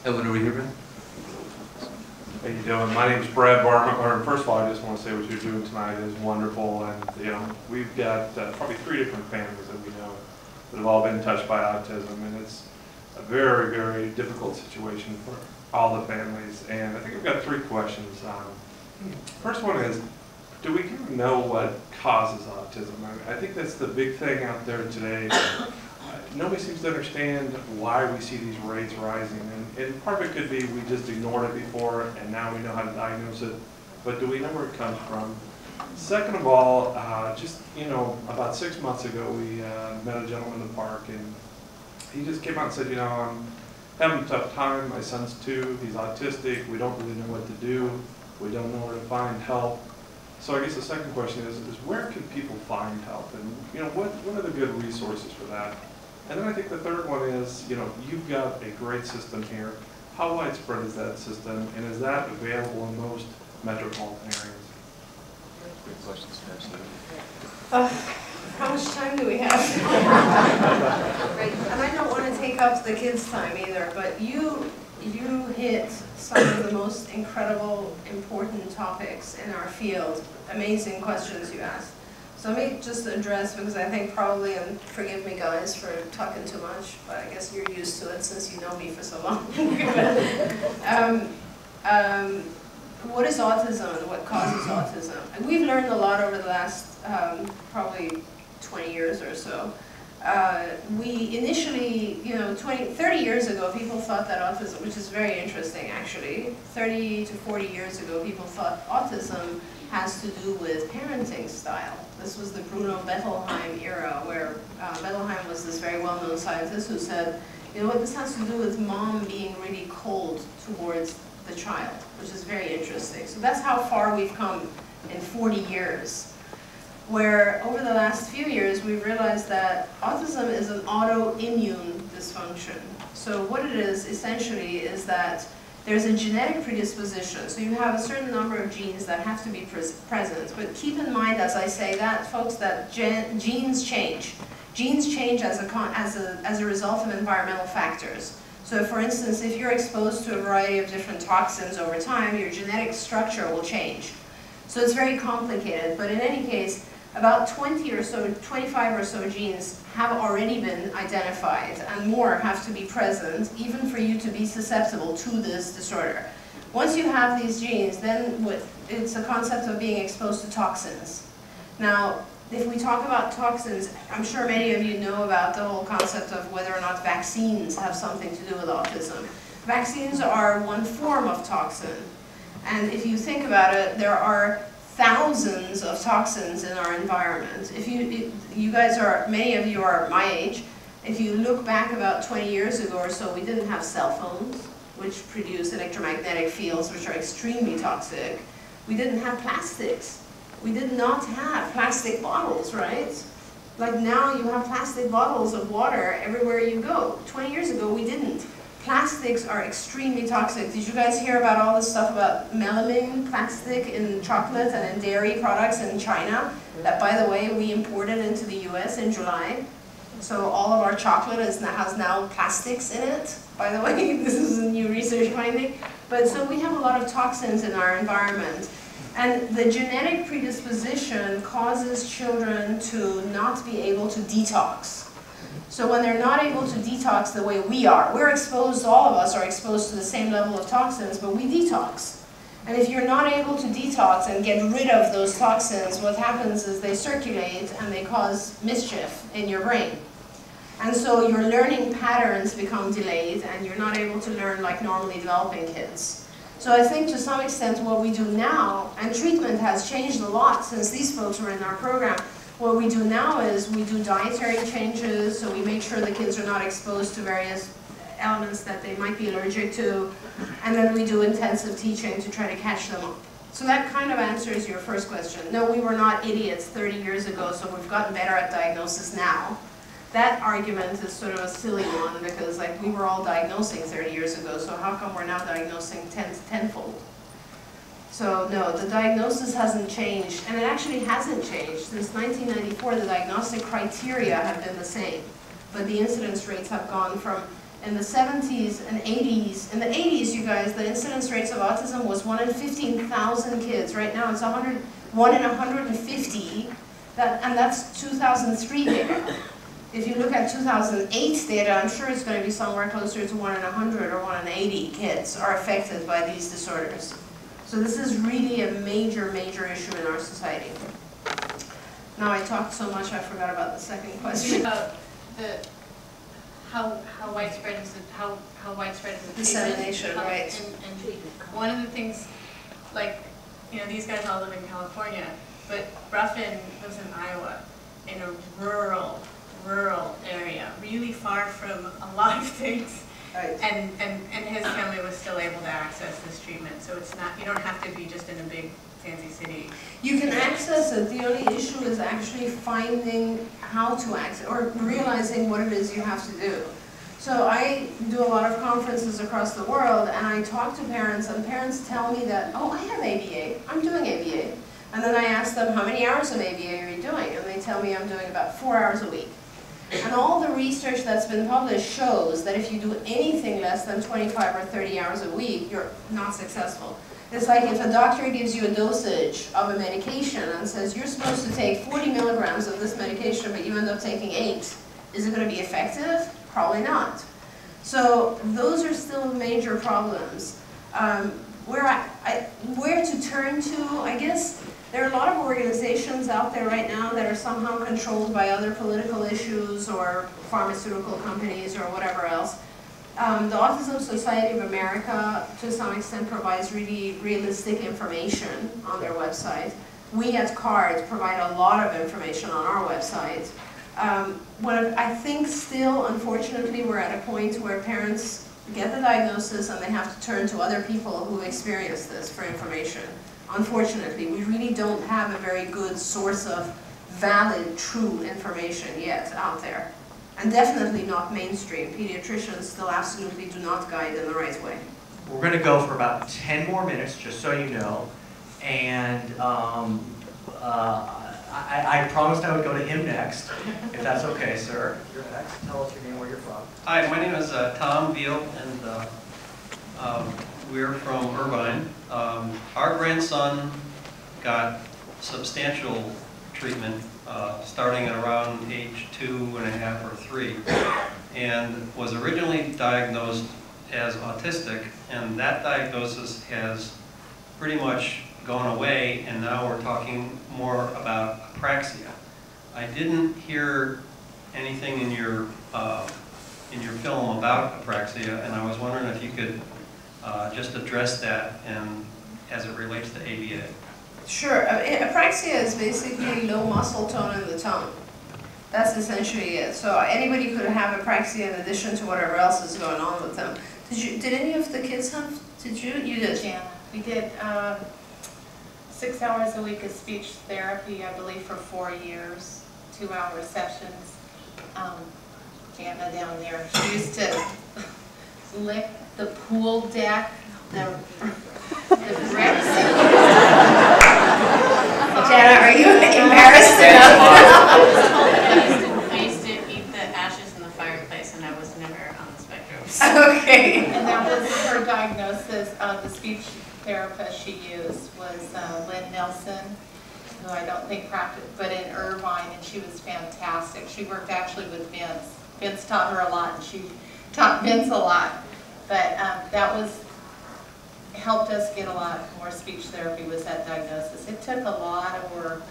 Evan, over here, Ben. How you doing? My name's Brad Bartman. First of all, I just want to say what you're doing tonight is wonderful, and we've got probably 3 different families that we know that have all been touched by autism, and it's a very, very difficult situation for all the families. And I think I've got 3 questions. First one is, do we kind of know what causes autism? I think that's the big thing out there today. Nobody seems to understand why we see these rates rising, and part of it could be we just ignored it before and now we know how to diagnose it, but do we know where it comes from? Second of all, just about 6 months ago we met a gentleman in the park, and he just came out and said, I'm having a tough time, my son's 2, he's autistic, we don't really know what to do, we don't know where to find help. So I guess the second question is where can people find help, and what are the good resources for that? And then I think the third one is, you've got a great system here. How widespread is that system, and is that available in most metropolitan areas? Great questions, how much time do we have? Right. And I don't want to take up the kids' time either, but you hit some of the most incredible, important topics in our field. Amazing questions you asked. So let me just address, because I think probably, and forgive me guys for talking too much, but I guess you're used to it since you know me for so long. What is autism and what causes autism? And we've learned a lot over the last probably 20 years or so. We initially, 30 years ago, people thought that autism, which is very interesting actually, 30 to 40 years ago, people thought autism has to do with parenting style. This was the Bruno Bettelheim era, where Bettelheim was this very well-known scientist who said, this has to do with mom being really cold towards the child, which is very interesting. So that's how far we've come in 40 years. Where over the last few years we've realized that autism is an autoimmune dysfunction. So what it is essentially is that there's a genetic predisposition. So you have a certain number of genes that have to be present. But keep in mind, as I say that, folks, that genes change. Genes change as a result of environmental factors. So for instance, if you're exposed to a variety of different toxins over time, your genetic structure will change. So it's very complicated, but in any case, about 20 or so, 25 or so genes have already been identified, and more have to be present, even for you to be susceptible to this disorder. Once you have these genes, then it's a concept of being exposed to toxins. Now, if we talk about toxins, I'm sure many of you know about the whole concept of whether or not vaccines have something to do with autism. Vaccines are one form of toxin. And if you think about it, there are thousands of toxins in our environment. You guys are, many of you are my age. If you look back about 20 years ago or so, we didn't have cell phones, which produce electromagnetic fields which are extremely toxic. We didn't have plastics. We did not have plastic bottles, right? Like now you have plastic bottles of water everywhere you go. 20 years ago we didn't. Plastics are extremely toxic. Did you guys hear about all this stuff about melamine plastic in chocolate and in dairy products in China? That, by the way, we imported into the US in July. So all of our chocolate has now plastics in it. By the way, this is a new research finding. But so we have a lot of toxins in our environment. And the genetic predisposition causes children to not be able to detox. So when they're not able to detox the way we are, we're exposed, all of us are exposed to the same level of toxins, but we detox. And if you're not able to detox and get rid of those toxins, what happens is they circulate and they cause mischief in your brain. And so your learning patterns become delayed and you're not able to learn like normally developing kids. So I think to some extent what we do now, and treatment has changed a lot since these folks were in our program, what we do now is we do dietary changes, so we make sure the kids are not exposed to various elements that they might be allergic to, and then we do intensive teaching to try to catch them up. So that kind of answers your first question. No, we were not idiots 30 years ago, so we've gotten better at diagnosis now. That argument is sort of a silly one, because like we were all diagnosing 30 years ago, so how come we're now diagnosing tenfold? So no, the diagnosis hasn't changed, and it actually hasn't changed. Since 1994, the diagnostic criteria have been the same, but the incidence rates have gone from in the 70s and 80s. In the 80s, you guys, the incidence rates of autism was 1 in 15,000 kids. Right now, it's 1 in 150, and that's 2003 data. If you look at 2008 data, I'm sure it's going to be somewhere closer to 1 in 100 or 1 in 80 kids are affected by these disorders. So this is really a major, major issue in our society. Now I talked so much, I forgot about the second question. About how widespread is it? How widespread is the dissemination, right? And one of the things, like, you know, these guys all live in California, but Ruffin lives in Iowa, in a rural area, really far from a lot of things. Right. And his family was still able to access this treatment, so it's not, you don't have to be just in a big fancy city. You can access it. The only issue is actually finding how to access, or realizing what it is you have to do. So I do a lot of conferences across the world, and I talk to parents, and parents tell me that, oh, I have ABA, I'm doing ABA. And then I ask them, how many hours of ABA are you doing? And they tell me I'm doing about 4 hours a week. And all the research that's been published shows that if you do anything less than 25 or 30 hours a week, you're not successful. It's like if a doctor gives you a dosage of a medication and says, you're supposed to take 40 milligrams of this medication, but you end up taking 8. Is it going to be effective? Probably not. So those are still major problems. Where to turn to, I guess, there are a lot of organizations out there right now that are somehow controlled by other political issues or pharmaceutical companies or whatever else. The Autism Society of America, to some extent, provides really realistic information on their website. We at CARD provide a lot of information on our website. I think still, unfortunately, we're at a point where parents get the diagnosis and they have to turn to other people who experience this for information. Unfortunately, we really don't have a very good source of valid, true information yet out there. And definitely not mainstream. Pediatricians still absolutely do not guide in the right way. We're going to go for about 10 more minutes, just so you know. And I promised I would go to him next, if that's okay, sir. You're next. Tell us your name, where you're from. Hi, my name is Tom Beal, and we're from Irvine. Our grandson got substantial treatment starting at around age 2.5 or 3, and was originally diagnosed as autistic, and that diagnosis has pretty much gone away, and now we're talking more about apraxia. I didn't hear anything in your film about apraxia, and I was wondering if you could just address that and as it relates to ABA. Sure. Apraxia is basically low muscle tone in the tongue. That's essentially it. So anybody could have apraxia in addition to whatever else is going on with them. Did any of the kids have? Did you? You did. Yeah, we did 6 hours a week of speech therapy, I believe, for 4 years, 2-hour sessions. Jana down there, she used to lick the pool deck, the bricks. Jana, are you embarrassed I used to eat the ashes in the fireplace, and I was never on the spectrum. Okay. And that was her diagnosis. The speech therapist she used was Lynn Nelson, who I don't think practiced, but in Irvine, and she was fantastic. She worked actually with Vince. Vince taught her a lot, and she taught Vince a lot. But that helped us get a lot more speech therapy, was that diagnosis. It took a lot of work.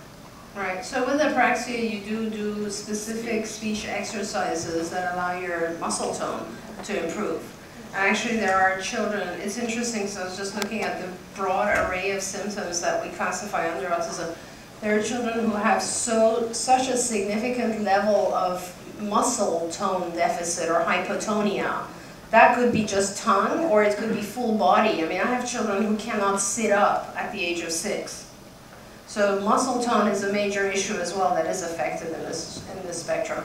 Right. So with apraxia, you do specific speech exercises that allow your muscle tone to improve. Actually, there are children, it's interesting, so I was just looking at the broad array of symptoms that we classify under autism. There are children who have such a significant level of muscle tone deficit or hypotonia. That could be just tongue, or it could be full body. I mean, I have children who cannot sit up at the age of 6. So muscle tone is a major issue as well that is affected in this spectrum.